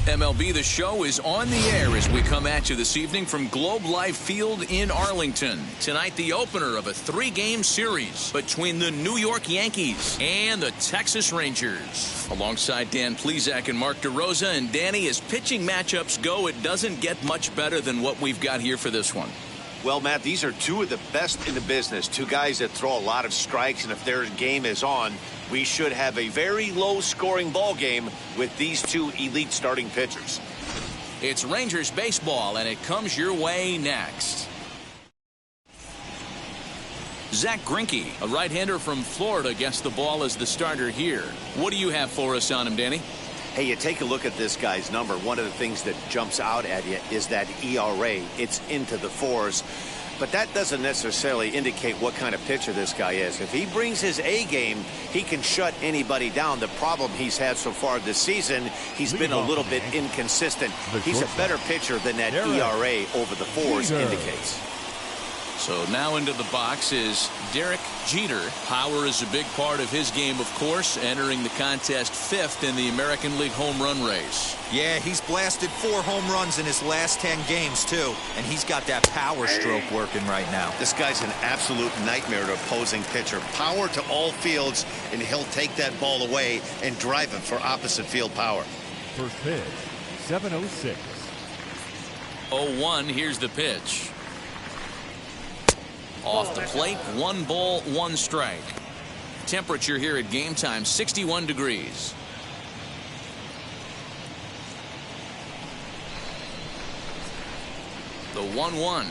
MLB The Show is on the air as we come at you this evening from Globe Life Field in Arlington. Tonight, the opener of a 3-game series between the New York Yankees and the Texas Rangers. Alongside Dan Plesac and Mark DeRosa. And Danny, as pitching matchups go, it doesn't get much better than what we've got here for this one. Well, Matt, these are two of the best in the business. Two guys that throw a lot of strikes, and if their game is on, we should have a very low-scoring ball game with these two elite starting pitchers. It's Rangers baseball, and it comes your way next. Zach Greinke, a right-hander from Florida, gets the ball as the starter here. What do you have for us on him, Danny? Hey, you take a look at this guy's number. One of the things that jumps out at you is that ERA. It's into the 4s. But that doesn't necessarily indicate what kind of pitcher this guy is. If he brings his A game, he can shut anybody down. The problem he's had so far this season, he's been a little bit inconsistent. He's a better pitcher than that ERA over the 4s indicates. So now into the box is Derek Jeter. Power is a big part of his game, of course, entering the contest 5th in the American League home run race. Yeah, he's blasted 4 home runs in his last 10 games, too. And he's got that power stroke working right now. This guy's an absolute nightmare to opposing pitcher. Power to all fields, and he'll take that ball away and drive him for opposite field power. First pitch, 7:06. 0-1, here's the pitch. Off the plate, 1 ball, 1 strike. Temperature here at game time, 61 degrees. The 1-1.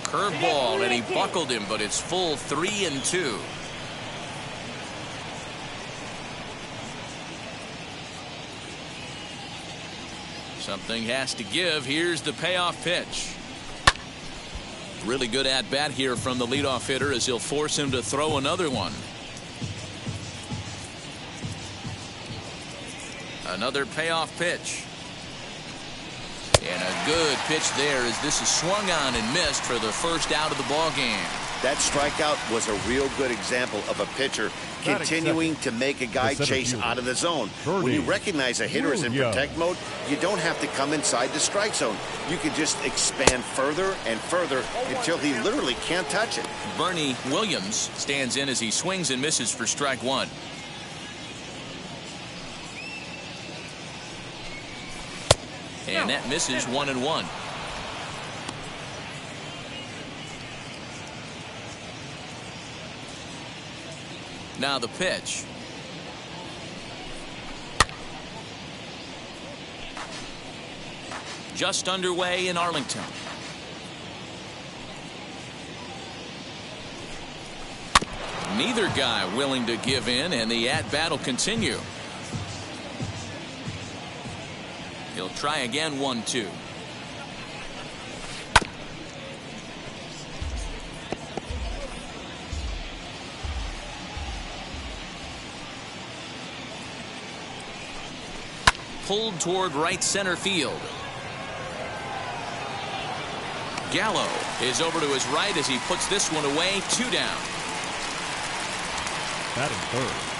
Curveball, and he buckled him, but it's full 3-2. Something has to give. Here's the payoff pitch. Really good at bat here from the leadoff hitter as he'll force him to throw another one. Another payoff pitch. And a good pitch there as this is swung on and missed for the first out of the ball game. That strikeout was a real good example of a pitcher continuing to make a guy chase out of the zone. When you recognize a hitter is in protect mode, you don't have to come inside the strike zone. You can just expand further and further until he literally can't touch it. Bernie Williams stands in as he swings and misses for strike 1. And that misses 1-1. Now the pitch. Just underway in Arlington. Neither guy willing to give in, and the at-bat will continue. He'll try again, 1-2. Pulled toward right center field. Gallo is over to his right as he puts this one away. 2 down. Batting third.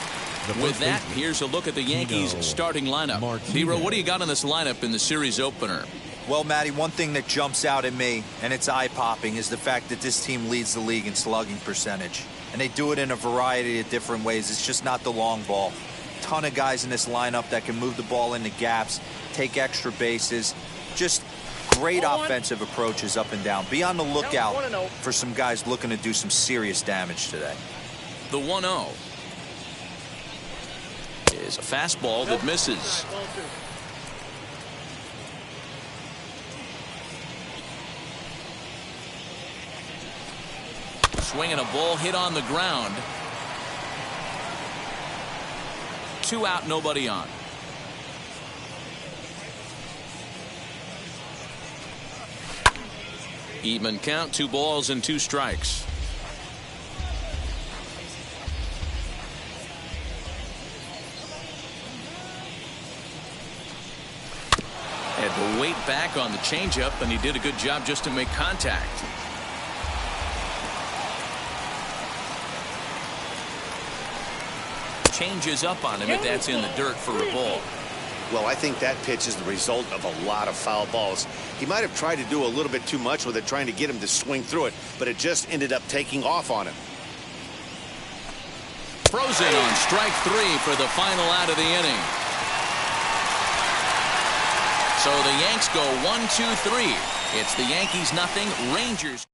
With that, here's a look at the Yankees starting lineup. Hero, what do you got on this lineup in the series opener? Well, Matty, one thing that jumps out at me, and it's eye-popping, is the fact that this team leads the league in slugging percentage. And they do it in a variety of different ways. It's just not the long ball. Ton of guys in this lineup that can move the ball into gaps, take extra bases. Just great offensive approaches up and down. Be on the lookout for some guys looking to do some serious damage today. The 1-0 is a fastball that misses. Swinging a ball hit on the ground. 2 out, nobody on. Even count, 2 balls and 2 strikes. Had to wait back on the changeup, and he did a good job just to make contact. Changes up on him, if that's in the dirt for a ball. Well, I think that pitch is the result of a lot of foul balls. He might have tried to do a little bit too much with it, trying to get him to swing through it, but it just ended up taking off on him. Frozen on strike 3 for the final out of the inning. So the Yanks go 1-2-3. It's the Yankees nothing, Rangers.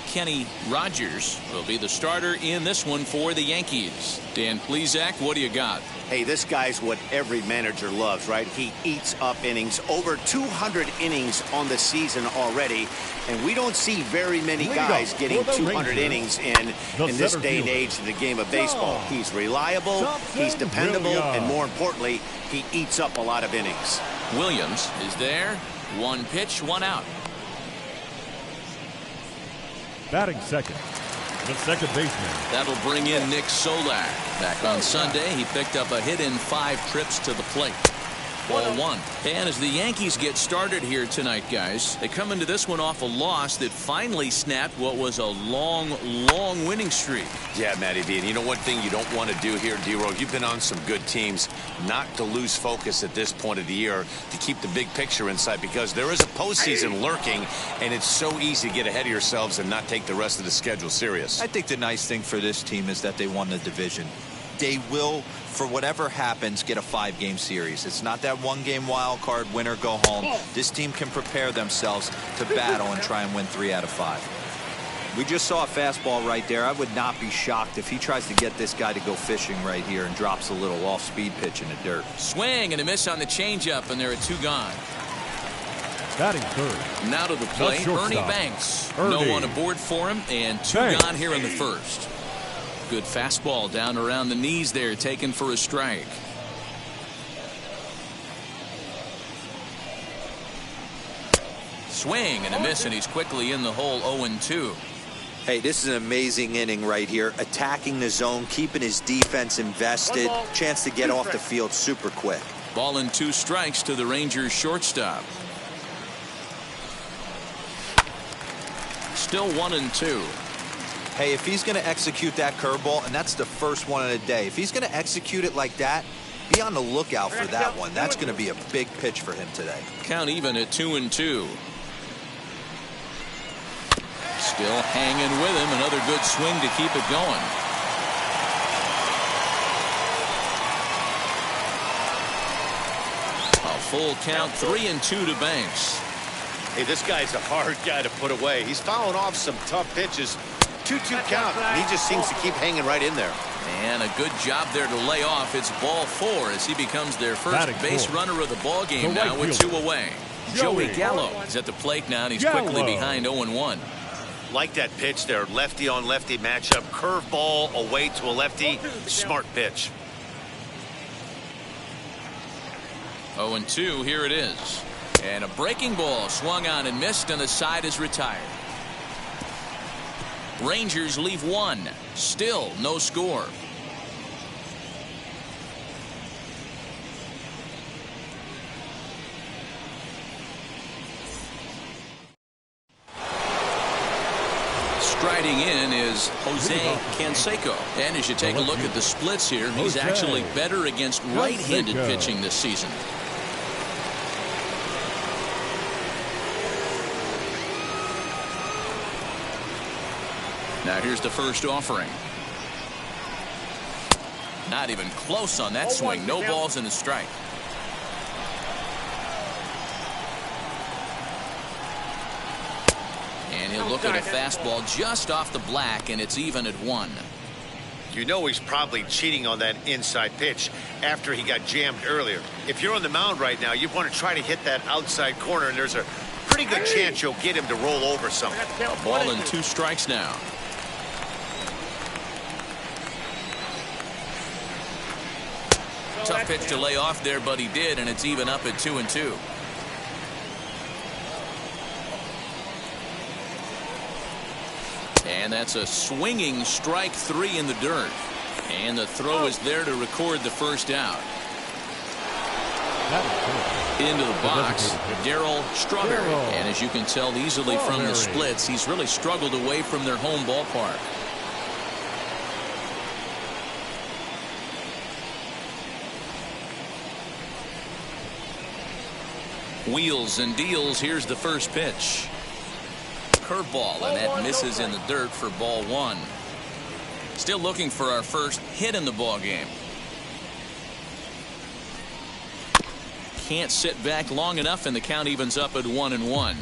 Kenny Rogers will be the starter in this one for the Yankees. Dan Plesac, what do you got? Hey, this guy's what every manager loves, right? He eats up innings. Over 200 innings on the season already. And we don't see very many guys getting 200 innings in this day and age in the game of baseball. He's reliable, he's dependable, and more importantly, he eats up a lot of innings. Williams is there. 1 pitch, 1 out. Batting second, the second baseman. That'll bring in Nick Solar. Back on Sunday, he picked up a hit in 5 trips to the plate. Ball 1. And as the Yankees get started here tonight, guys, they come into this one off a loss that finally snapped what was a long winning streak. Yeah, Matty V. And you know one thing you don't want to do here, D-Row, you've been on some good teams, not to lose focus at this point of the year, to keep the big picture in sight, because there is a postseason lurking, and it's so easy to get ahead of yourselves and not take the rest of the schedule serious. I think the nice thing for this team is that they won the division. They will, for whatever happens, get a 5-game series. It's not that 1-game wild card, win or go home. This team can prepare themselves to battle and try and win 3 out of 5. We just saw a fastball right there. I would not be shocked if he tries to get this guy to go fishing right here and drops a little off-speed pitch in the dirt. Swing and a miss on the changeup, and there are 2 gone. Batting third. Now to the plate, Ernie Banks. No one aboard for him, and 2 gone here in the first. Good fastball down around the knees there, taken for a strike. Swing and a miss, and he's quickly in the hole. 0-2. Hey, this is an amazing inning right here. Attacking the zone, keeping his defense invested. Chance to get off the field super quick. Ball and 2 strikes to the Rangers shortstop. Still 1-2. Hey, if he's going to execute that curveball, and that's the first one of the day, if he's going to execute it like that, be on the lookout for that one. That's going to be a big pitch for him today. Count even at 2-2. Still hanging with him. Another good swing to keep it going. A full count, 3-2 to Banks. Hey, this guy's a hard guy to put away. He's fouling off some tough pitches. 2-2 count. He just seems to keep hanging right in there. And a good job there to lay off. It's ball 4 as he becomes their first base runner of the ball game now with 2 away. Joey Gallo is at the plate now, and he's quickly behind 0-1. Like that pitch there, lefty on lefty matchup, curveball away to a lefty, smart pitch. 0-2, here it is. And a breaking ball swung on and missed, and the side is retired. Rangers leave 1. Still no score. Striding in is Jose Canseco. And as you take a look at the splits here, he's actually better against right-handed pitching this season. Now here's the first offering. Not even close on that swing. No balls and a strike. And he'll look at a fastball just off the black, and it's even at 1. You know he's probably cheating on that inside pitch after he got jammed earlier. If you're on the mound right now, you want to try to hit that outside corner, and there's a pretty good chance you'll get him to roll over something. A ball and 2 strikes now. Tough pitch to lay off there, but he did, and it's even up at 2-2. And that's a swinging strike 3 in the dirt. And the throw is there to record the first out. Into the box, Darryl Strawberry. And as you can tell easily from the splits, he's really struggled away from their home ballpark. Wheels and deals. Here's the first pitch. Curveball, and that misses in the dirt for ball 1. Still looking for our first hit in the ball game. Can't sit back long enough, and the count evens up at 1-1.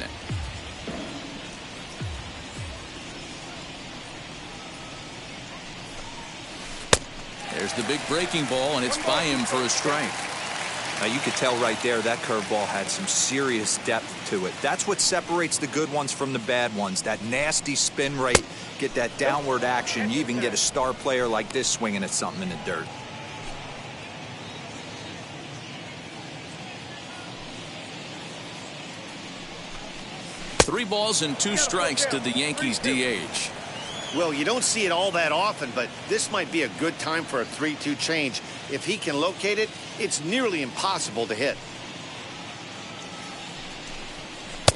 There's the big breaking ball, and it's by him for a strike. Now you could tell right there that curveball had some serious depth to it. That's what separates the good ones from the bad ones. That nasty spin rate, get that downward action. You even get a star player like this swinging at something in the dirt. Three balls and 2 strikes to the Yankees DH. Well, you don't see it all that often, but this might be a good time for a 3-2 change. If he can locate it, it's nearly impossible to hit.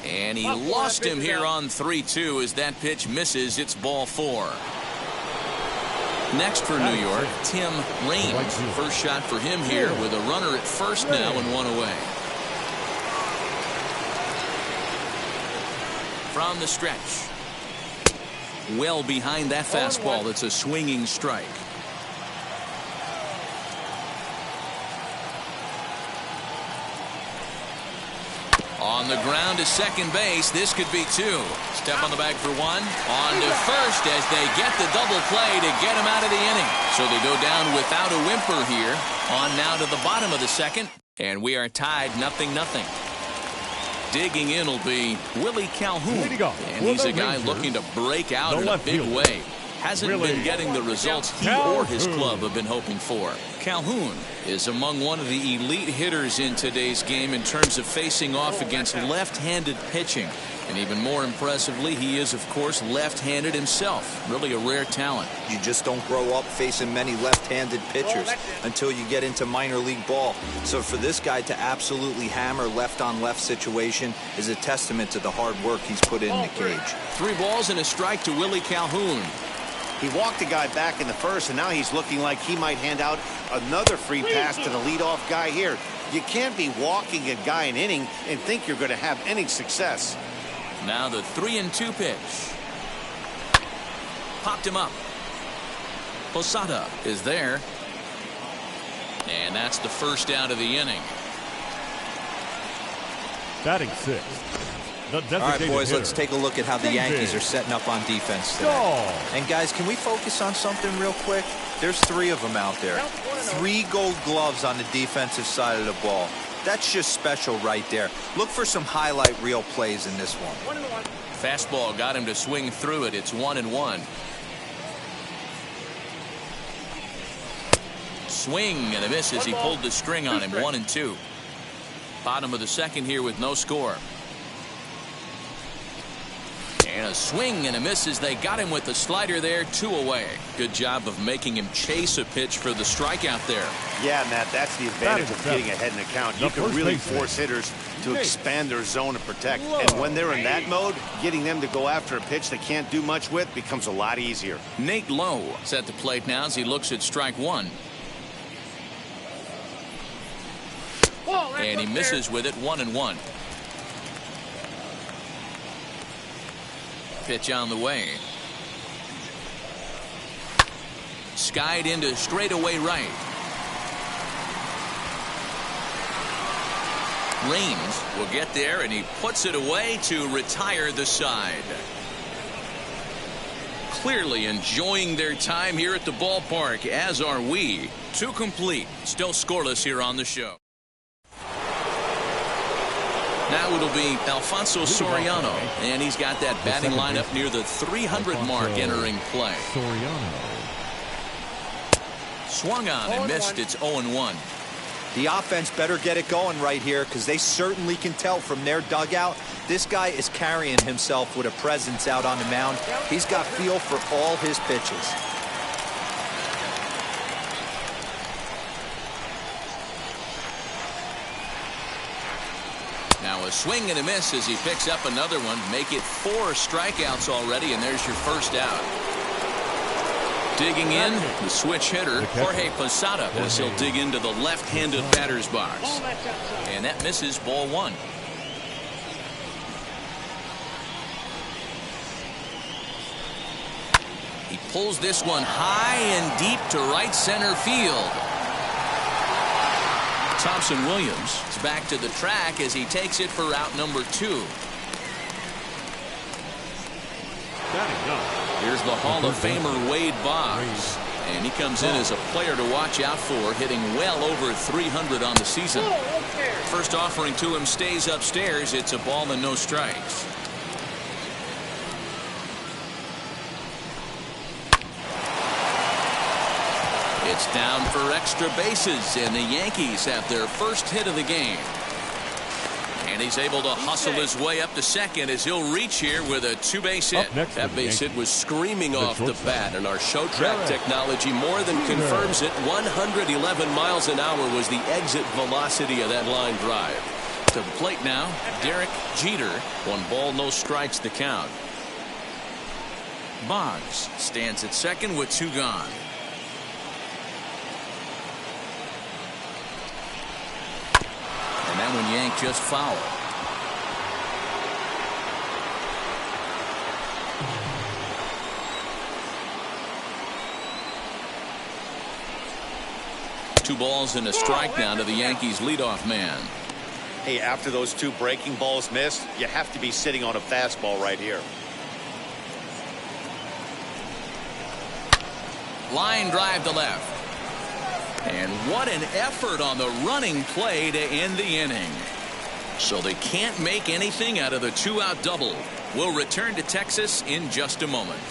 And he lost him here on 3-2 as that pitch misses. It's ball 4. Next for New York, Tim Raines. First shot for him here with a runner at first now and 1 away. From the stretch. Well behind that fastball. It's a swinging strike. On the ground to second base. This could be 2. Step on the bag for 1. On to first as they get the double play to get him out of the inning. So they go down without a whimper here. On now to the bottom of the second. And we are tied 0-0. Digging in will be Willie Calhoun. And he's a guy looking to break out in a big way. Hasn't been getting the results he or his club have been hoping for. Calhoun is among one of the elite hitters in today's game in terms of facing off against left-handed pitching. And even more impressively, he is, of course, left-handed himself. Really a rare talent. You just don't grow up facing many left-handed pitchers until you get into minor league ball. So for this guy to absolutely hammer left-on-left situation is a testament to the hard work he's put in the cage. 3 balls and a strike to Willie Calhoun. He walked a guy back in the first, and now he's looking like he might hand out another free pass to the leadoff guy here. You can't be walking a guy an inning and think you're going to have any success. Now the 3-2 pitch. Popped him up. Posada is there. And that's the first out of the inning. Batting 6th. All right, boys, let's take a look at how the Yankees are setting up on defense today. And, guys, can we focus on something real quick? There's 3 of them out there. 3 gold gloves on the defensive side of the ball. That's just special right there. Look for some highlight reel plays in this one. Fastball got him to swing through it. It's 1-1. Swing and a miss as he pulled the string on him. 1-2. Bottom of the second here with no score. And a swing and a miss as they got him with the slider there. 2 away. Good job of making him chase a pitch for the strikeout there. Yeah, Matt, that's the advantage of getting ahead in the count. You can really force hitters to expand their zone and protect. And when they're in that mode, getting them to go after a pitch they can't do much with becomes a lot easier. Nate Lowe is at the plate now as he looks at strike 1. And he misses with it. 1-1. Pitch on the way. skied into straightaway right. Raines will get there, and he puts it away to retire the side. Clearly enjoying their time here at the ballpark, as are we. 2 complete, still scoreless here on the show. Now it'll be Alfonso Soriano, and he's got that batting lineup near the 300 mark entering play. Swung on and missed. It's 0-1. The offense better get it going right here, because they certainly can tell from their dugout this guy is carrying himself with a presence out on the mound. He's got feel for all his pitches. Now a swing and a miss as he picks up another one. Make it 4 strikeouts already, and there's your first out. Digging in, the switch hitter, Jorge Posada, as he'll dig into the left-handed batter's box. And that misses, ball 1. He pulls this one high and deep to right center field. Thompson Williams is back to the track as he takes it for route number 2. Here's the Hall of Famer Wade Boggs, and he comes in as a player to watch out for, hitting well over 300 on the season. First offering to him stays upstairs. It's a ball and no strikes. It's down for extra bases, and the Yankees have their first hit of the game. And he's able to hustle his way up to second as he'll reach here with a 2-base hit. That base hit was screaming off the bat, and our show track technology more than confirms it. 111 miles an hour was the exit velocity of that line drive. To the plate now, Derek Jeter. 1 ball, no strikes the count. Boggs stands at second with 2 gone. And that one yanked just foul. Two balls and a strike now to the Yankees leadoff man. Hey, after those 2 breaking balls missed, you have to be sitting on a fastball right here. Line drive to left. And what an effort on the running play to end the inning. So they can't make anything out of the 2-out double. We'll return to Texas in just a moment.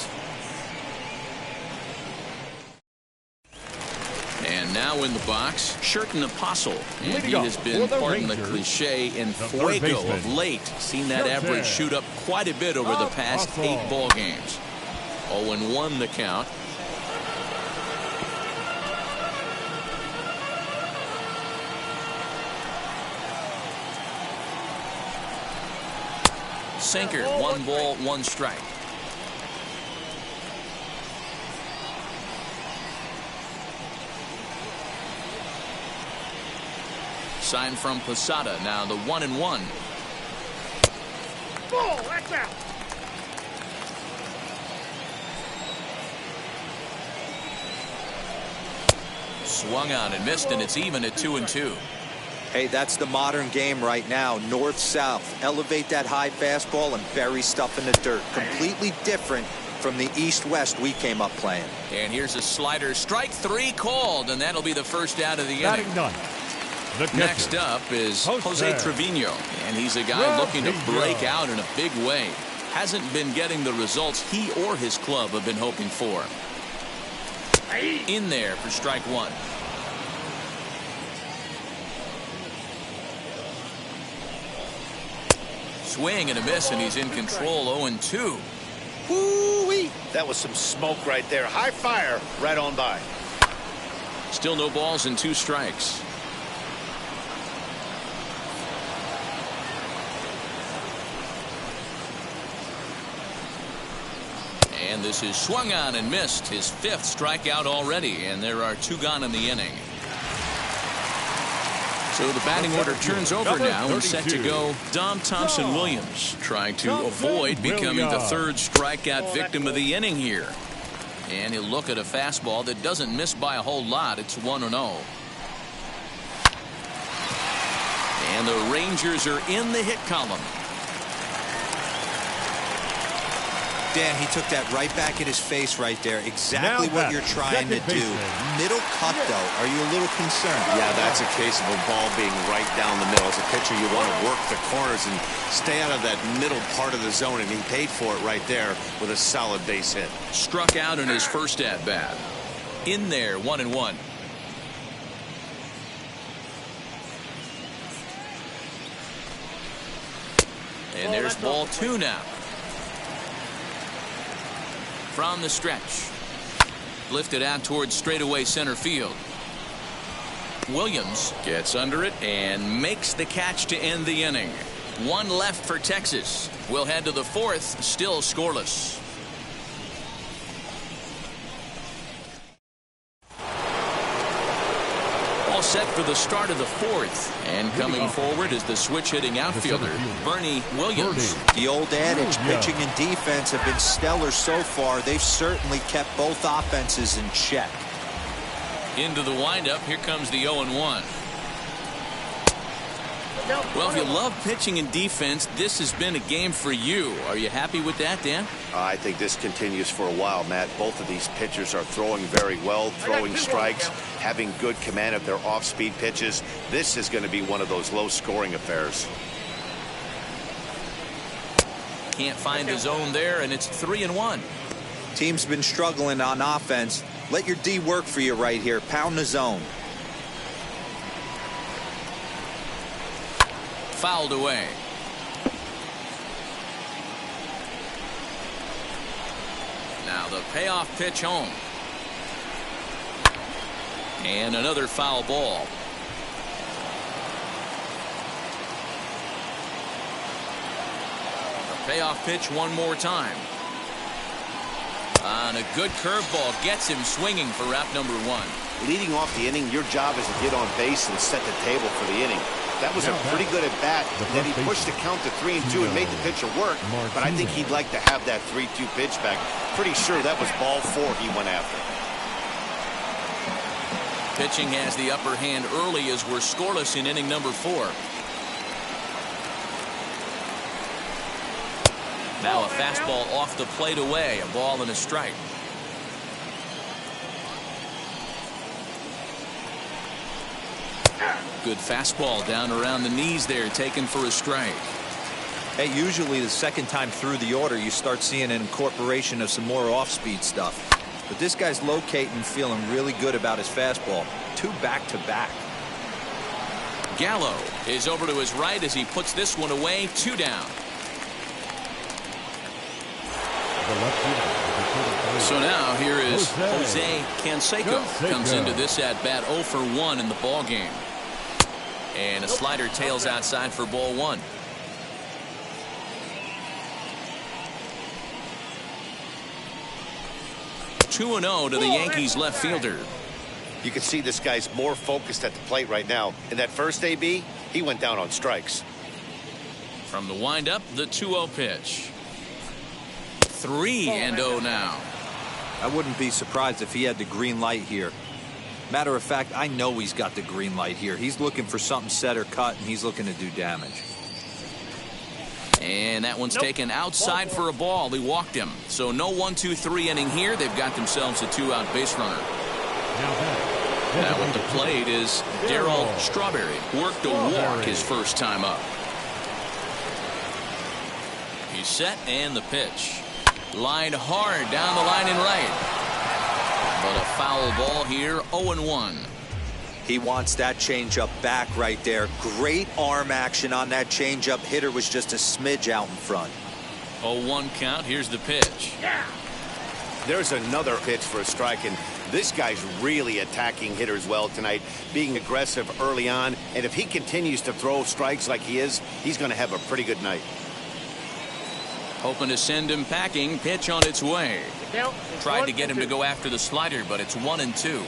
And now in the box, Sherten Apostle. And he has been, pardon the cliche, in fuego of late. Seen that average shoot up quite a bit over the past 8 ball games. 0-1 the count. Sinker, 1 ball, 1 strike. Sign from Posada. Now the 1-1. Oh, that's out. Swung on and missed, and it's even at 2-2. Hey, that's the modern game right now. North-south. Elevate that high fastball and bury stuff in the dirt. Completely different from the east-west we came up playing. And here's a slider. Strike 3 called, and that'll be the first out of the inning. Next up is Jose Trevino, and he's a guy looking to break out in a big way. Hasn't been getting the results he or his club have been hoping for. In there for strike 1. Swing and a miss, and he's in control. 0-2. Woo-wee. That was some smoke right there. High fire right on by. Still no balls and 2 strikes. And this is swung on and missed. His 5th strikeout already, and there are 2 gone in the inning. So the batting order turns over now and set to go Dom Thompson Williams, trying to avoid becoming the 3rd strikeout victim of the inning here. And he'll look at a fastball that doesn't miss by a whole lot. It's 1-0. And the Rangers are in the hit column. Dan, he took that right back in his face right there. Exactly what you're trying to do. Middle cut, though. Are you a little concerned? Yeah, that's a case of a ball being right down the middle. As a pitcher, you want to work the corners and stay out of that middle part of the zone, and he paid for it right there with a solid base hit. Struck out in his first at-bat. In there, 1-1. And there's ball 2 now. From the stretch. Lifted out towards straightaway center field. Williams gets under it and makes the catch to end the inning. 1 left for Texas. We'll head to the 4th, still scoreless. All set for the start of the 4th. And coming forward is the switch-hitting outfielder, Bernie Williams. The old adage, pitching and defense have been stellar so far. They've certainly kept both offenses in check. Into the windup, here comes the 0-1. Well, if you love pitching and defense, this has been a game for you. Are you happy with that, Dan? I think this continues for a while, Matt. Both of these pitchers are throwing very well, throwing strikes, having good command of their off-speed pitches. This is going to be one of those low-scoring affairs. Can't find the zone there, and it's 3-1. Team's been struggling on offense. Let your D work for you right here. Pound the zone. Fouled away. Now the payoff pitch home. And another foul ball. The payoff pitch one more time. And a good curveball gets him swinging for out number 1. Leading off the inning, your job is to get on base and set the table for the inning. That was a pretty good at bat. Then he pushed the count to 3-2 and made the pitcher work. But I think he'd like to have that 3-2 pitch back. Pretty sure that was ball 4 he went after. Pitching has the upper hand early as we're scoreless in inning number 4. Now a fastball off the plate away. A ball and a strike. Good fastball down around the knees there, taken for a strike. Hey, usually the second time through the order, you start seeing an incorporation of some more off-speed stuff. But this guy's locating, feeling really good about his fastball. 2 back-to-back. Gallo is over to his right as he puts this one away. 2 down. So now here is Jose Canseco. Comes into this at-bat 0 for 1 in the ball game. And a slider tails outside for ball 1. (2-0) to the Yankees left fielder. You can see this guy's more focused at the plate right now. In that first AB, he went down on strikes. From the windup, the 2-0 pitch. 3-0 now. I wouldn't be surprised if he had the green light here. Matter of fact, I know he's got the green light here. He's looking for something set or cut, and he's looking to do damage. And that one's taken outside for a ball. He walked him. So no 1-2-3 inning here. They've got themselves a 2-out base runner. Now at the plate is Darryl Strawberry. Worked a walk his first time up. He's set and the pitch. Lined hard down the line and right. But a foul ball here, 0-1. He wants that changeup back right there. Great arm action on that changeup. Hitter was just a smidge out in front. 0-1 count. Here's the pitch. There's another pitch for a strike, and this guy's really attacking hitters well tonight, being aggressive early on. And if he continues to throw strikes like he is, he's going to have a pretty good night. Hoping to send him packing. Pitch on its way. Tried to get him to go after the slider, but it's 1-2.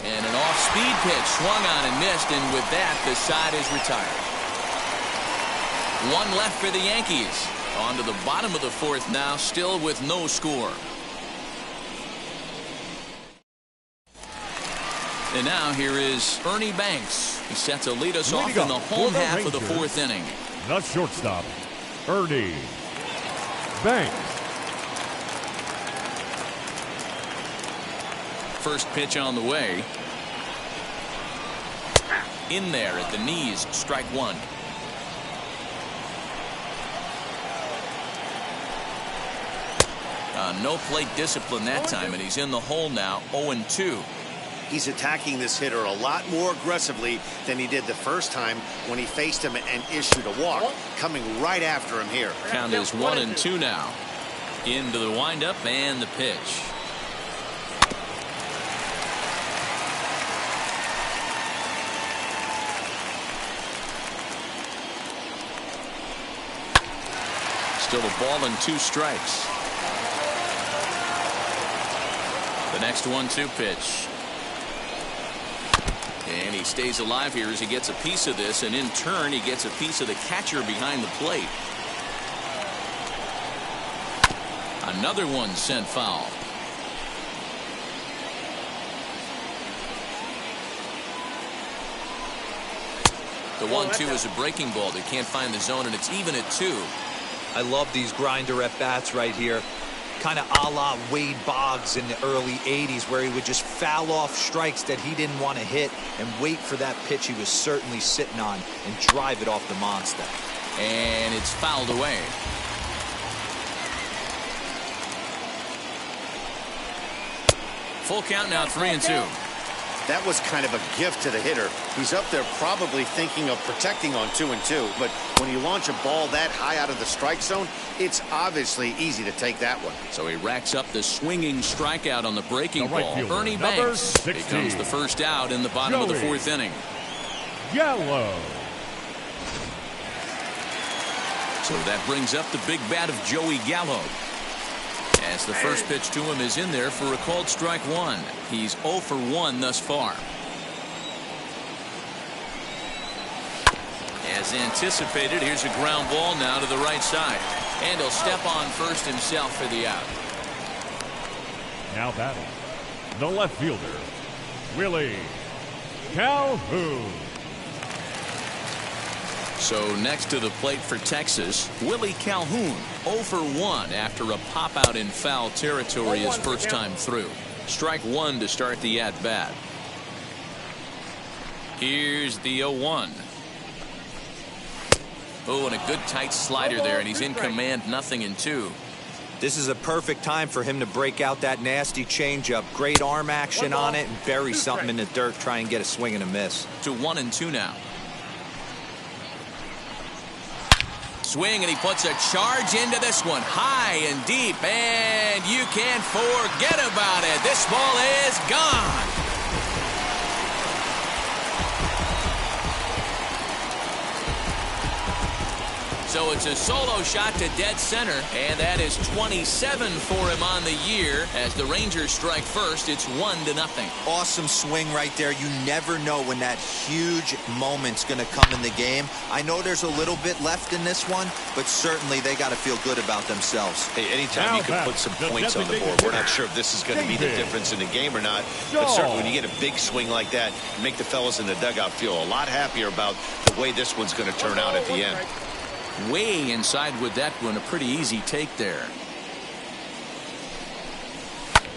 And an off-speed pitch swung on and missed, and with that, the side is retired. One left for the Yankees. On to the bottom of the fourth now, still with no score. And now here is Ernie Banks. He set to lead us off in the home half of the fourth inning. The shortstop, Ernie Banks. First pitch on the way. In there at the knees, strike one. No plate discipline that time, and he's in the hole now, 0-2. He's attacking this hitter a lot more aggressively than he did the first time when he faced him and issued a walk. Coming right after him here. Count is 1-2 now. Into the windup and the pitch. Still a ball and 2 strikes. The next 1-2 pitch. And he stays alive here as he gets a piece of this, and in turn he gets a piece of the catcher behind the plate. Another one sent foul. The 1-2 is a breaking ball. They can't find the zone, and it's even at 2. I love these grinder at bats right here. Kind of a la Wade Boggs in the early 80s, where he would just foul off strikes that he didn't want to hit and wait for that pitch he was certainly sitting on and drive it off the monster. And it's fouled away. Full count now, 3-2. That was kind of a gift to the hitter. He's up there probably thinking of protecting on 2-2, but when you launch a ball that high out of the strike zone, it's obviously easy to take that one. So he racks up the swinging strikeout on the breaking ball. Fielder, Ernie Banks becomes the first out in the bottom of the fourth inning. Gallo. So that brings up the big bat of Joey Gallo. As the first pitch to him is in there for a called strike one. He's 0 for 1 thus far. As anticipated, here's a ground ball now to the right side. And he'll step on first himself for the out. Now batting, the left fielder, Willie Calhoun. So next to the plate for Texas, Willie Calhoun, 0 for 1 after a pop out in foul territory his first time through. Strike one to start the at bat. Here's the 0-1. Oh, and a good tight slider there, and he's in command, 0-2. This is a perfect time for him to break out that nasty changeup. Great arm action on it and bury something in the dirt, try and get a swing and a miss. To 1-2 now. Swing, and he puts a charge into this one, high and deep, and you can't forget about it. This ball is gone. So it's a solo shot to dead center, and that is 27 for him on the year. As the Rangers strike first, it's 1-0. Awesome swing right there. You never know when that huge moment's going to come in the game. I know there's a little bit left in this one, but certainly they got to feel good about themselves. Hey, anytime you can put some points on the board, we're not sure if this is going to be the difference in the game or not, but certainly when you get a big swing like that, make the fellas in the dugout feel a lot happier about the way this one's going to turn out at the end. Way inside with that one, a pretty easy take there.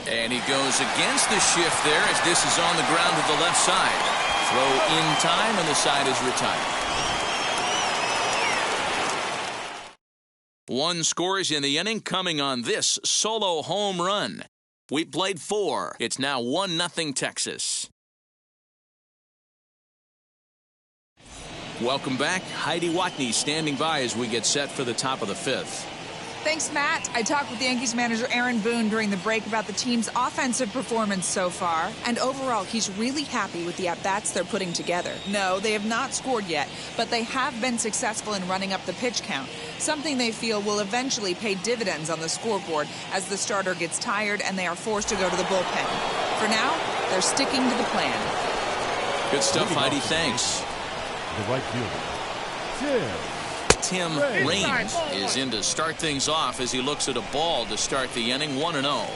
And he goes against the shift there as this is on the ground to the left side. Throw in time, and the side is retired. One scores in the inning coming on this solo home run. We played 4. It's now 1-0 Texas. Welcome back. Heidi Watney standing by as we get set for the top of the 5th. Thanks, Matt. I talked with Yankees manager Aaron Boone during the break about the team's offensive performance so far. And overall, he's really happy with the at-bats they're putting together. No, they have not scored yet, but they have been successful in running up the pitch count, something they feel will eventually pay dividends on the scoreboard as the starter gets tired and they are forced to go to the bullpen. For now, they're sticking to the plan. Good stuff, Heidi. Thanks. The right fielder, Jim Tim Raines is in to start things off as he looks at a ball to start the inning. 1-0.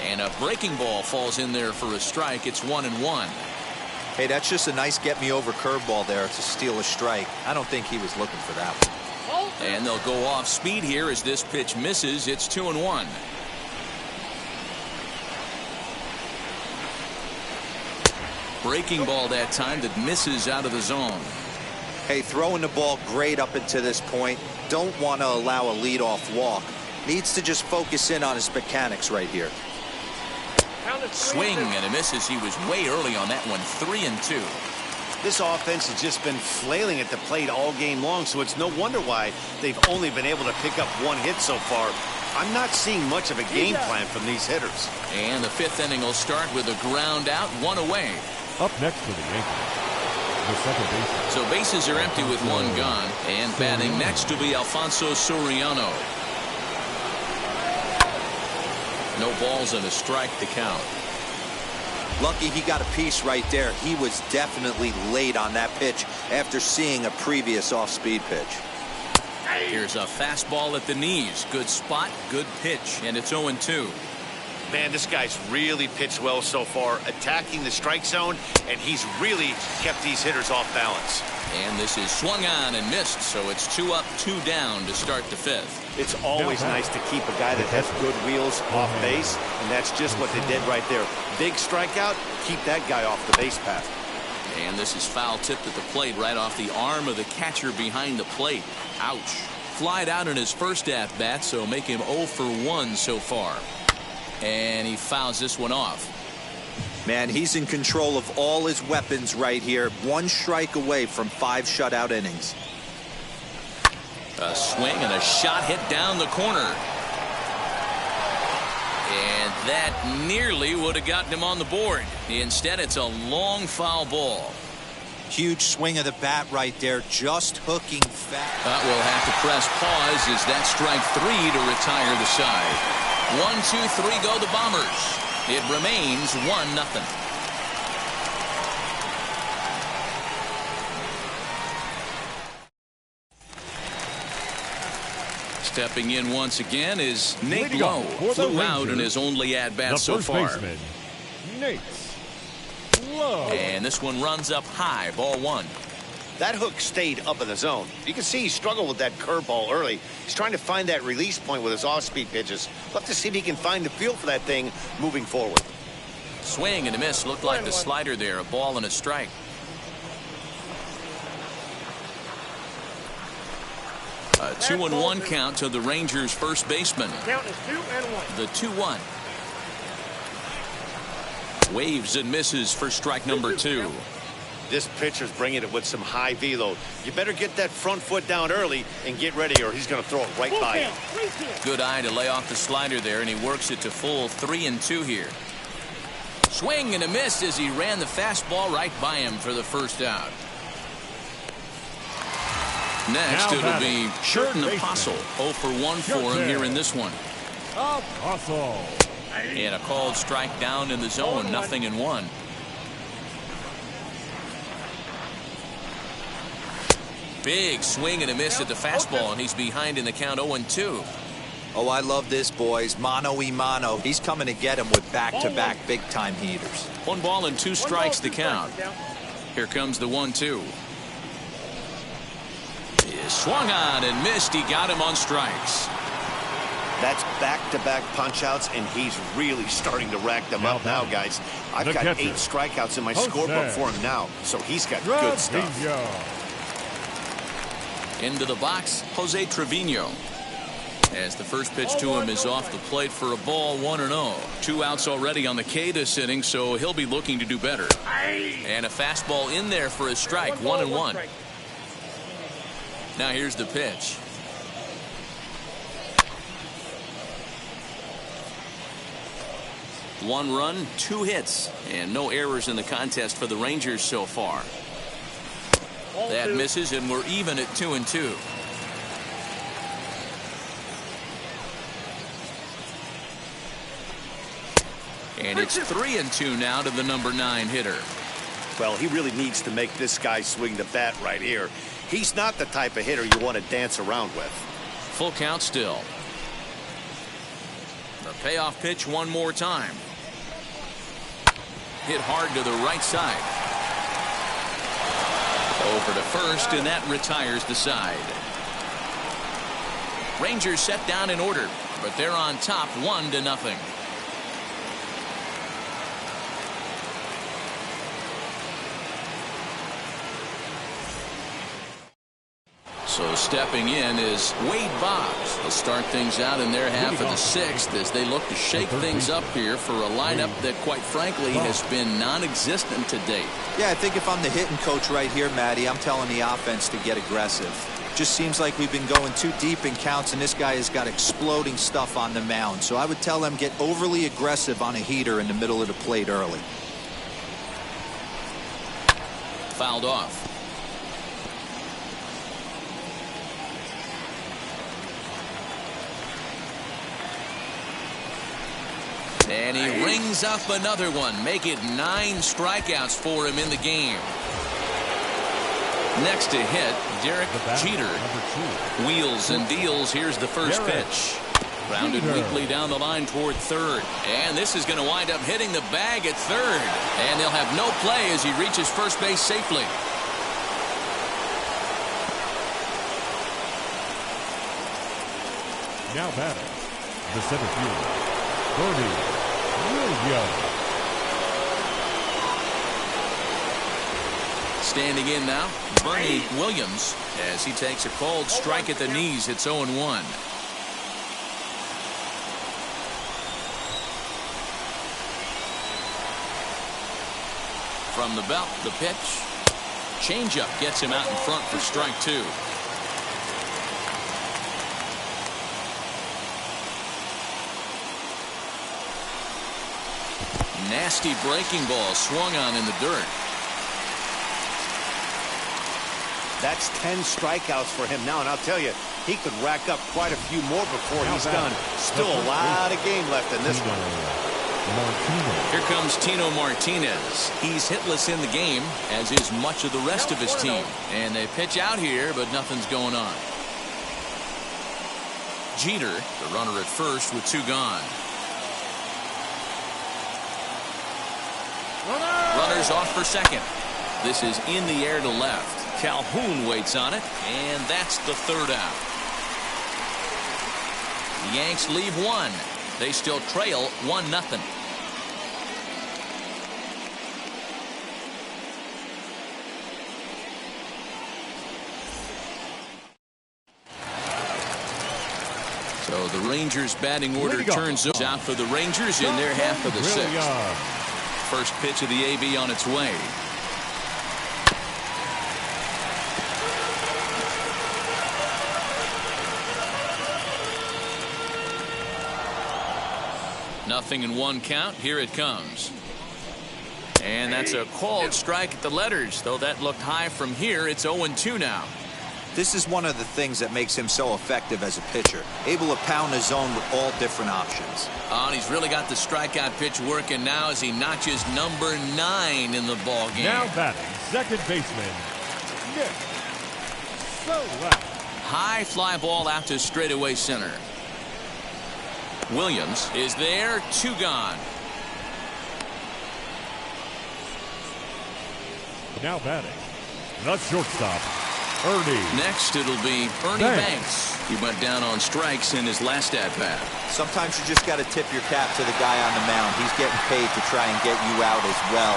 And a breaking ball falls in there for a strike. It's 1-1. Hey, that's just a nice get-me-over curveball there to steal a strike. I don't think he was looking for that one. And they'll go off speed here as this pitch misses. It's 2-1. Breaking ball that time that misses out of the zone. Hey, throwing the ball great up until this point. Don't want to allow a leadoff walk. Needs to just focus in on his mechanics right here. Swing and a miss as he was way early on that one. 3-2. This offense has just been flailing at the plate all game long, so it's no wonder why they've only been able to pick up one hit so far. I'm not seeing much of a game plan from these hitters. And the fifth inning will start with a ground out, one away. Up next for the Yankees, the second baseman. So bases are empty with one gone. And batting next to be Alfonso Soriano. No balls and a strike to count. Lucky he got a piece right there. He was definitely late on that pitch after seeing a previous off-speed pitch. Here's a fastball at the knees. Good spot, good pitch, and it's 0-2. Man, this guy's really pitched well so far, attacking the strike zone, and he's really kept these hitters off balance. And this is swung on and missed, so it's 2 up, 2 down to start the fifth. It's always nice to keep a guy that has good wheels off base, and that's just what they did right there. Big strikeout, keep that guy off the base path. And this is foul tipped at the plate right off the arm of the catcher behind the plate. Ouch. Flied out in his first at-bat, so make him 0 for 1 so far. And he fouls this one off. Man, he's in control of all his weapons right here. 1 strike away from 5 shutout innings. A swing and a shot hit down the corner. And that nearly would have gotten him on the board. Instead, it's a long foul ball. Huge swing of the bat right there, just hooking fast. But we'll have to press pause as that strike 3 to retire the side. 1, 2, 3 go the Bombers. It remains 1-0. Stepping in once again is Nate Lowe. Flew out in his only at-bat so far. Baseman, Nate Lowe. And this one runs up high, ball 1. That hook stayed up in the zone. You can see he struggled with that curveball early. He's trying to find that release point with his off-speed pitches. We'll have to see if he can find the feel for that thing moving forward. Swing and a miss. Looked like the slider there. A ball and a strike. A 2-1 count to the Rangers' first baseman. Count is 2-1. The 2-1. Waves and misses for strike number 2. This pitcher's bringing it with some high velo. You better get that front foot down early and get ready, or he's going to throw it right by you. Good eye to lay off the slider there, and he works it to full 3-2 here. Swing and a miss as he ran the fastball right by him for the first out. Next, Now it'll be Sherton baseman. Apostle. 0 for 1 for him here in this one. Apostle. And a called strike down in the zone. 0-1. Big swing and a miss at the fastball, and he's behind in the count 0-2. Oh, I love this, boys. Mano-y-mano. He's coming to get him with back-to-back big-time heaters. 1 ball and 2 strikes to count. Here comes the 1-2. He swung on and missed. He got him on strikes. That's back-to-back punch-outs, and he's really starting to rack them up now, guys. I've got 8 strikeouts in my scorebook for him now, so he's got good stuff. Into the box, Jose Trevino. As the first pitch to him is off the plate for a ball, 1-0. 2 outs already on the K this inning, so he'll be looking to do better. And a fastball in there for a strike, 1-1. Now here's the pitch. One run, 2 hits, and no errors in the contest for the Rangers so far. That misses, and we're even at 2-2. And it's 3-2 now to the number 9 hitter. Well, he really needs to make this guy swing the bat right here. He's not the type of hitter you want to dance around with. Full count still. The payoff pitch one more time. Hit hard to the right side. Over to first, and that retires the side. Rangers set down in order, but they're on top 1-0. So stepping in is Wade Boggs. They'll start things out in their half of the sixth as they look to shake things up here for a lineup that, quite frankly, has been non-existent to date. Yeah, I think if I'm the hitting coach right here, Matty, I'm telling the offense to get aggressive. Just seems like we've been going too deep in counts, and this guy has got exploding stuff on the mound. So I would tell them get overly aggressive on a heater in the middle of the plate early. Fouled off. And he rings up another one. Make it 9 strikeouts for him in the game. Next to hit, Derek Jeter. Wheels and deals. Here's the first pitch. Grounded weakly down the line toward third. And this is going to wind up hitting the bag at third. And they'll have no play as he reaches first base safely. Now batting, the center fielder, Bernie Williams. Standing in now, Bernie Williams, as he takes a cold strike at the knees. It's 0-1. From the belt, the pitch. Changeup gets him out in front for strike 2. Nasty breaking ball swung on in the dirt. That's 10 strikeouts for him now, and I'll tell you, he could rack up quite a few more before he's done. Still a lot of game left in this one. Here comes Tino Martinez. He's hitless in the game, as is much of the rest of his team. And they pitch out here, but nothing's going on. Jeter, the runner at first with 2 gone. Runners off for second. This is in the air to left. Calhoun waits on it, and that's the third out. The Yanks leave 1. They still trail 1-0. So the Rangers batting order turns out for the Rangers in their half of the sixth. First pitch of the AB on its way. Nothing in 1 count. Here it comes. And that's a called strike at the letters. Though that looked high from here, it's 0-2 now. This is one of the things that makes him so effective as a pitcher. Able to pound the zone with all different options. Oh, and he's really got the strikeout pitch working now as he notches number 9 in the ball game. Now batting, second baseman, Nick Solak. High fly ball out to straightaway center. Williams is there, 2 gone. Now batting, the shortstop, Ernie. Next it'll be Ernie Banks. He went down on strikes in his last at-bat. Sometimes you just got to tip your cap to the guy on the mound. He's getting paid to try and get you out as well.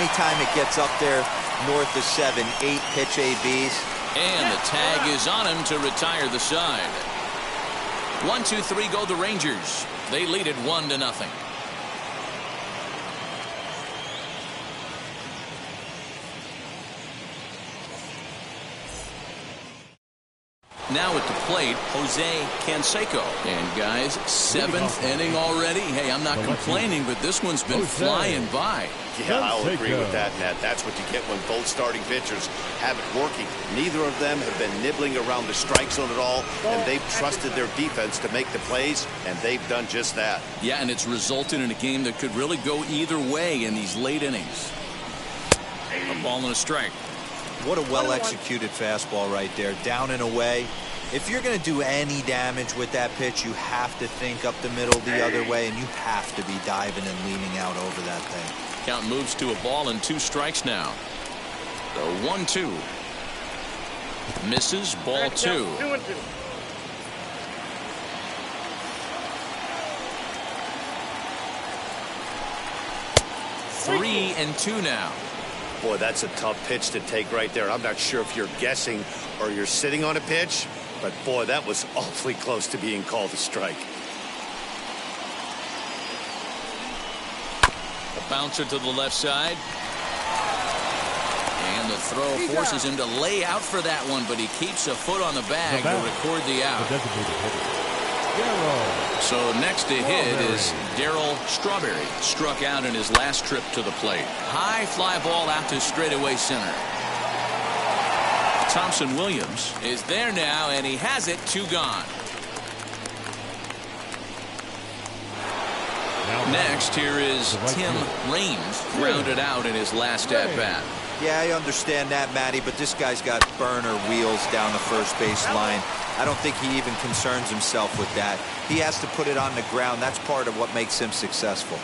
Anytime it gets up there north of 7, 8 pitch ABs. And the tag is on him to retire the side. 1, 2, 3 go the Rangers. They lead it 1-0. Now at the plate, Jose Canseco. And guys, 7th inning already. Hey, I'm not complaining, but this one's been flying by. Yeah, I'll agree with that, Nat. That's what you get when both starting pitchers have it working. Neither of them have been nibbling around the strike zone at all, and they've trusted their defense to make the plays, and they've done just that. Yeah, and it's resulted in a game that could really go either way in these late innings. A ball and a strike. What a well-executed fastball right there. Down and away. If you're going to do any damage with that pitch, you have to think up the middle the other way, and you have to be diving and leaning out over that thing. Count moves to a ball and 2 strikes now. The 1-2. Misses, ball 2. 2-2. 3-2 now. Boy, that's a tough pitch to take right there. I'm not sure if you're guessing or you're sitting on a pitch, but boy, that was awfully close to being called a strike. A bouncer to the left side. And the throw forces him to lay out for that one, but he keeps a foot on the bag to record the out. So next to hit is Darryl Strawberry. Struck out in his last trip to the plate. High fly ball out to straightaway center. Thompson Williams is there now, and he has it. 2 gone. Next, here is Tim Raines, grounded out in his last at-bat. Yeah, I understand that, Matty, but this guy's got burner wheels down the first base line. I don't think he even concerns himself with that. He has to put it on the ground. That's part of what makes him successful.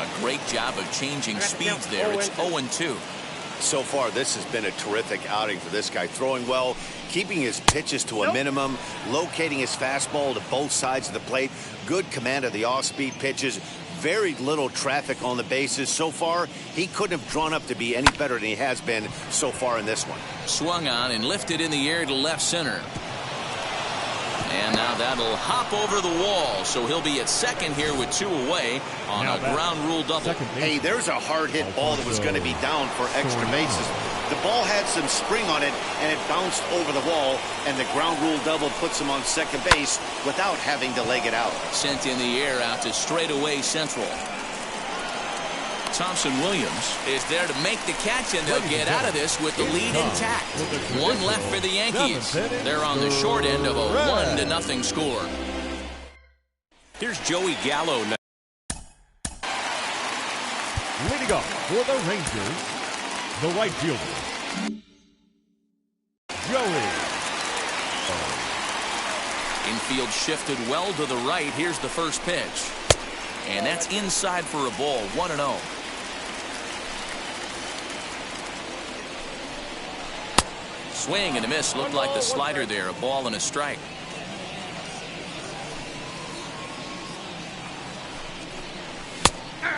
A great job of changing speeds there. It's 0-2. So far, this has been a terrific outing for this guy. Throwing well, keeping his pitches to a minimum, locating his fastball to both sides of the plate, good command of the off-speed pitches, very little traffic on the bases. So far, he couldn't have drawn up to be any better than he has been so far in this one. Swung on and lifted in the air to left center. And now that'll hop over the wall, so he'll be at second here with 2 away on a ground rule double. Hey, there's a hard hit ball that was going to be down for extra bases. The ball had some spring on it, and it bounced over the wall, and the ground rule double puts him on second base without having to leg it out. Sent in the air out to straightaway central. Thompson Williams is there to make the catch, and they'll get out of this with the lead intact. 1 left for the Yankees. They're on the short end of a 1-0 score. Here's Joey Gallo now. Leading off for the Rangers, the right fielder, Joey. Infield shifted well to the right. Here's the first pitch. And that's inside for a ball. 1-0. Swing and a miss. Looked like the slider there. A ball and a strike.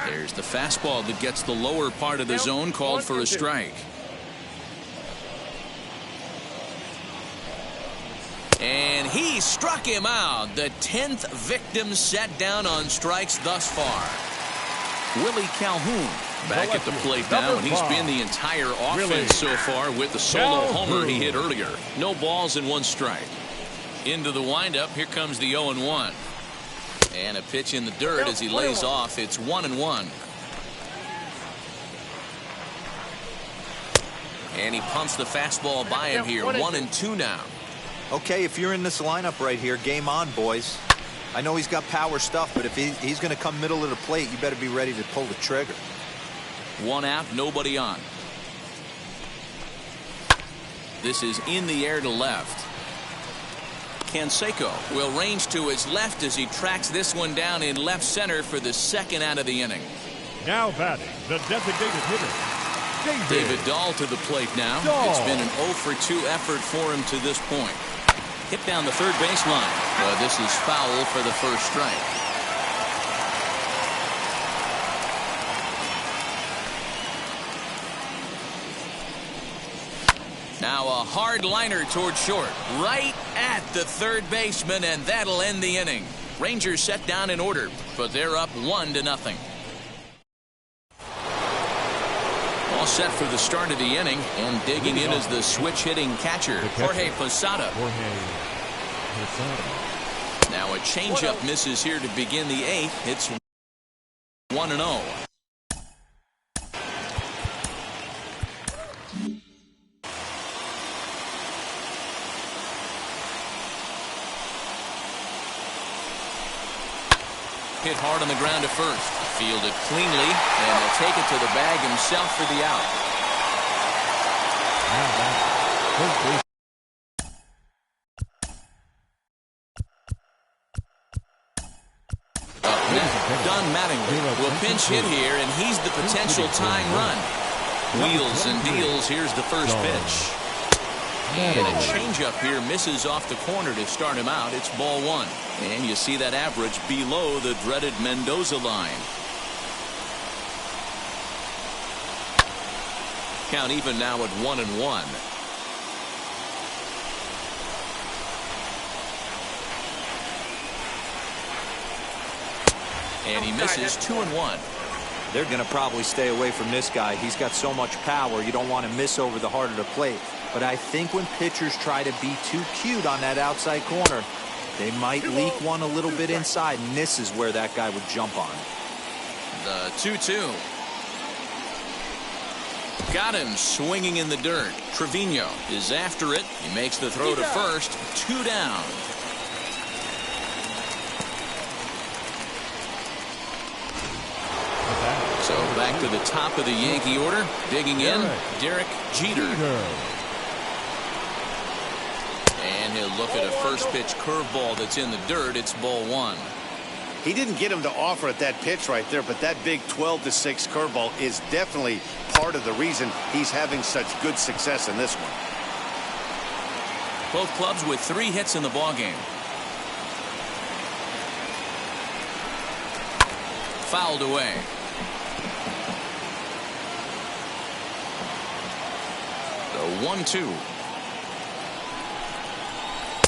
There's the fastball that gets the lower part of the zone, called for a strike. And he struck him out. The 10th victim set down on strikes thus far. Willie Calhoun back at the plate now, and he's been the entire offense so far with the solo homer he hit earlier. No balls and 1 strike. Into the windup. Here comes the 0-1. And a pitch in the dirt as he lays off. It's 1-1. And he pumps the fastball by him here. 1-2 now. Okay, if you're in this lineup right here, game on, boys. I know he's got power stuff, but if he's going to come middle of the plate, you better be ready to pull the trigger. 1 out, nobody on. This is in the air to left. Canseco will range to his left as he tracks this one down in left center for the 2nd out of the inning. Now batting, the designated hitter, David Dahl to the plate now. It's been an 0-for-2 effort for him to this point. Hit down the third baseline. But this is foul for the first strike. Now a hard liner toward short. Right at the third baseman, and that'll end the inning. Rangers set down in order, but they're up 1-0. All set for the start of the inning, and digging in is the switch-hitting catcher, Jorge Posada. Now a changeup misses here to begin the 8th. It's 1-0. Hit hard on the ground to first. Fielded cleanly, and he'll take it to the bag himself for the out. Dunn Mattingly will pinch hit here, and he's the potential tying run. Wheels and deals. Here's the first pitch. And a changeup here misses off the corner to start him out. It's ball one. And you see that average below the dreaded Mendoza line. Count even now at 1-1. And he misses 2-1. They're going to probably stay away from this guy. He's got so much power. You don't want to miss over the heart of the plate. But I think when pitchers try to be too cute on that outside corner, they might leak one a little bit inside, and this is where that guy would jump on. The 2-2. Got him swinging in the dirt. Trevino is after it. He makes the throw to first. 2 down. So back to the top of the Yankee order. Digging in, Derek Jeter. And he'll look at a first pitch curveball that's in the dirt. It's ball one. He didn't get him to offer at that pitch right there, but that big 12-6 curveball is definitely part of the reason he's having such good success in this one. Both clubs with 3 hits in the ballgame. Fouled away. The 1-2.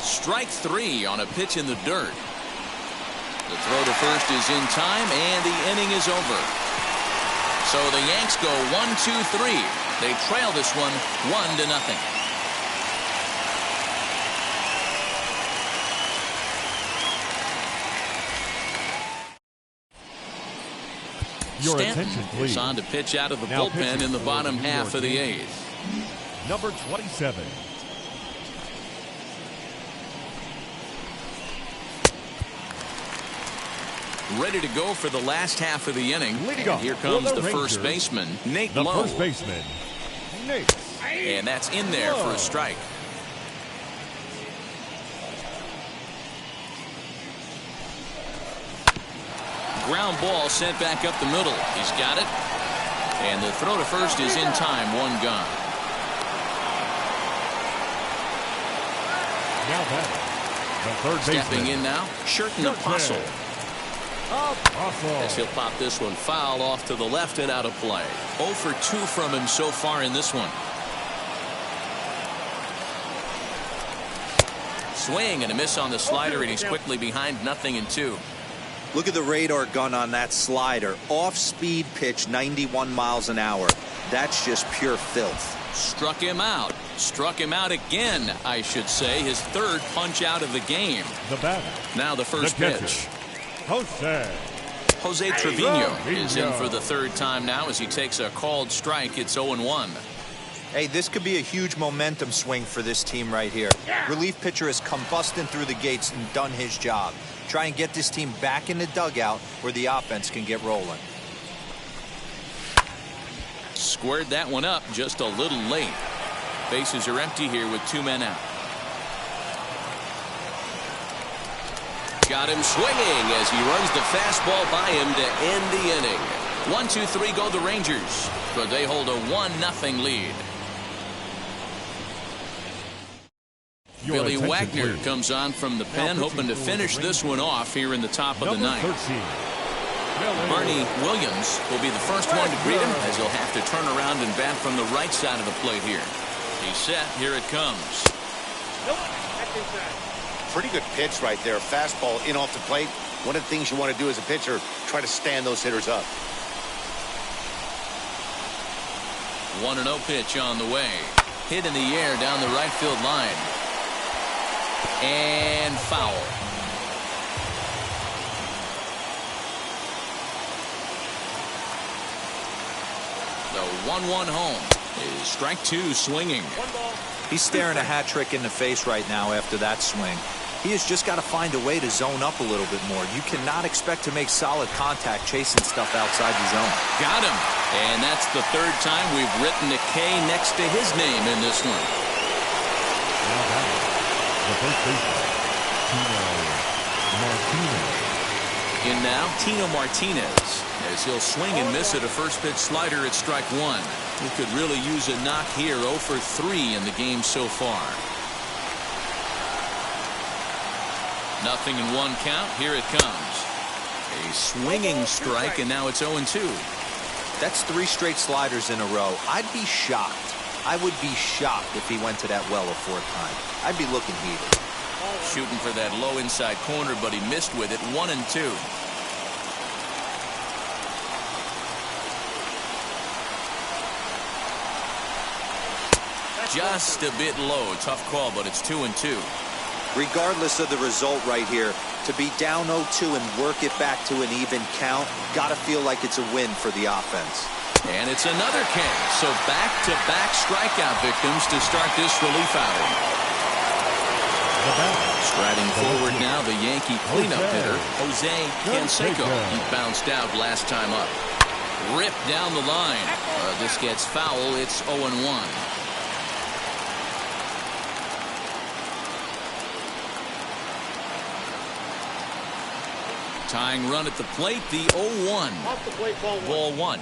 Strike 3 on a pitch in the dirt. The throw to first is in time, and the inning is over. So the Yanks go 1-2-3. They trail this one 1-0. Your Stanton attention, please. is on to pitch out of the Now bullpen in the bottom half of the Yankees. 8th. Number 27. Ready to go for the last half of the inning. Off Here comes for the Rangers, first baseman, Nate the Lowe. first baseman, Nate. And that's in there for a strike. Ground ball sent back up the middle. He's got it. And the throw to first is in time. 1 gone. Now batting, the third Stepping baseman. in now, Sherton Apostle. As he'll pop this one foul off to the left and out of play. 0 for 2 from him so far in this one. Swing and a miss on the slider, and he's quickly behind 0-2. Look at the radar gun on that slider. Off-speed pitch, 91 miles an hour. That's just pure filth. Struck him out. Struck him out again, I should say. His 3rd punch out of the game. The batter. Now the first The catcher, pitch. Jose Trevino is in for the 3rd time now as he takes a called strike. It's 0-1. Hey, this could be a huge momentum swing for this team right here. Relief pitcher has come busting through the gates and done his job. Try and get this team back in the dugout where the offense can get rolling. Squared that one up just a little late. Bases are empty here with 2 men out. Got him swinging as he runs the fastball by him to end the inning. 1-2-3 go the Rangers, but they hold a 1-0 lead. Billy Wagner comes on from the pen, hoping to finish this one off here in the top of the 9th. Bernie Williams will be the first one to greet him as he'll have to turn around and bat from the right side of the plate here. He's set. Here it comes. Pretty good pitch right there. Fastball in off the plate. One of the things you want to do as a pitcher, try to stand those hitters up. 1-0 pitch on the way. Hit in the air down the right field line. And foul. The 1-1 home is strike 2 swinging. He's staring a hat trick in the face right now after that swing. He has just got to find a way to zone up a little bit more. You cannot expect to make solid contact chasing stuff outside the zone. Got him. And that's the third time we've written a K next to his name in this one. Now batting, the first baseman, Tino Martinez. In now, Tino Martinez, as he'll swing and miss at a first pitch slider at strike one. He could really use a knock here. 0 for 3 in the game so far. Nothing in one count. Here it comes. A swinging strike, and now it's 0-2. That's 3 straight sliders in a row. I'd be shocked. I would be shocked if he went to that well a 4th time. I'd be looking heated. Shooting for that low inside corner, but he missed with it. 1-2. Just a bit low. Tough call, but it's 2-2. Regardless of the result right here, to be down 0-2 and work it back to an even count, gotta feel like it's a win for the offense. And it's another K. So back-to-back strikeout victims to start this relief outing. Striding forward now, the Yankee cleanup hitter, Jose Canseco. He bounced out last time up. Ripped down the line. This gets foul. It's 0-1. Tying run at the plate, the 0-1. Off the plate, ball one.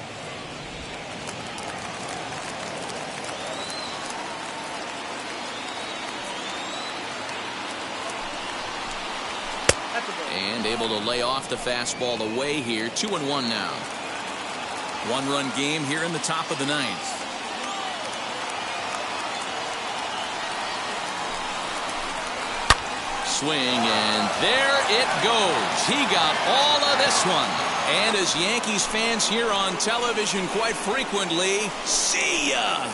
And able to lay off the fastball away here. 2-1 now. 1-run game here in the top of the 9th. Swing, and there it goes. He got all of this one. And as Yankees fans hear on television quite frequently, see ya.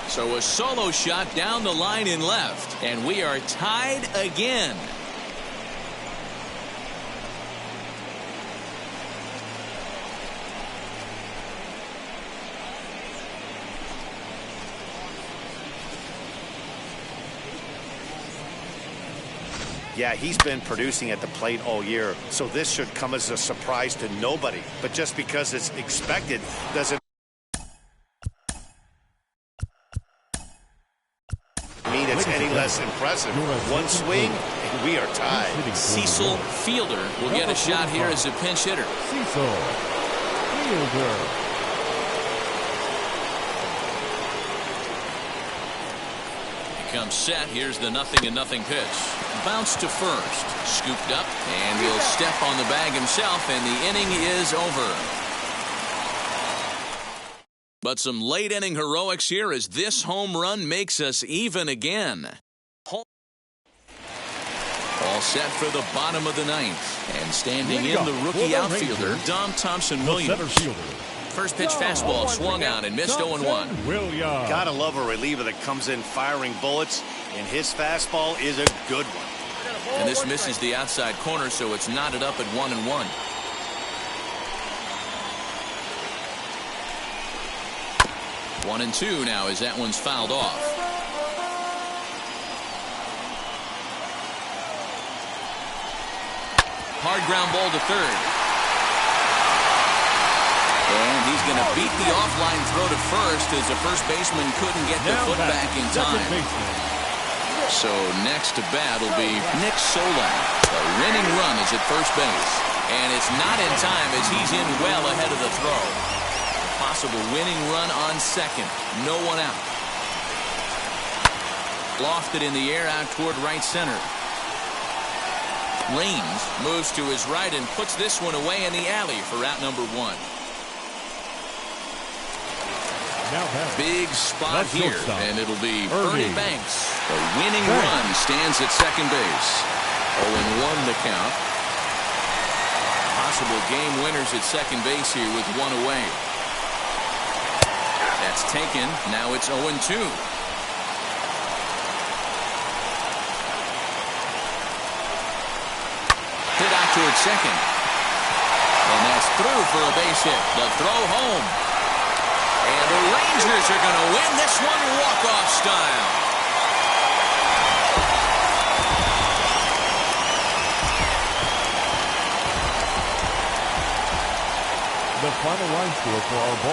So a solo shot down the line in left, and we are tied again. Yeah, he's been producing at the plate all year, so this should come as a surprise to nobody. But just because it's expected doesn't mean it's any less impressive. One swing, and we are tied. Cecil Fielder will get a shot here as a pinch hitter. Cecil Fielder. Comes set. Here's the 0-0 pitch. Bounce to first. Scooped up, and he'll step on the bag himself, and the inning is over. But some late inning heroics here as this home run makes us even again. All set for the bottom of the 9th. And standing in the rookie outfielder, Dom Thompson-Williams. First pitch fastball swung on and missed. 0-1. Gotta love a reliever that comes in firing bullets, and his fastball is a good one. And this misses the outside corner, so it's knotted up at 1-1. One and two now as that one's fouled off. Hard ground ball to third. And he's going to beat the offline throw to first as the first baseman couldn't get the foot back in time. So next to bat will be Nick Solak. A winning run is at first base. And it's not in time as he's in well ahead of the throw. Possible winning run on second. No one out. Lofted in the air out toward right center. Raines moves to his right and puts this one away in the alley for out number one. Big spot here, and it'll be Ernie Banks. A winning run stands at second base. 0-1 the count. Possible game winners at second base here with one away. That's taken. Now it's 0-2. Hit out towards second. And that's through for a base hit. The throw home. And the Rangers are going to win this one walk-off style. The final line score for our ball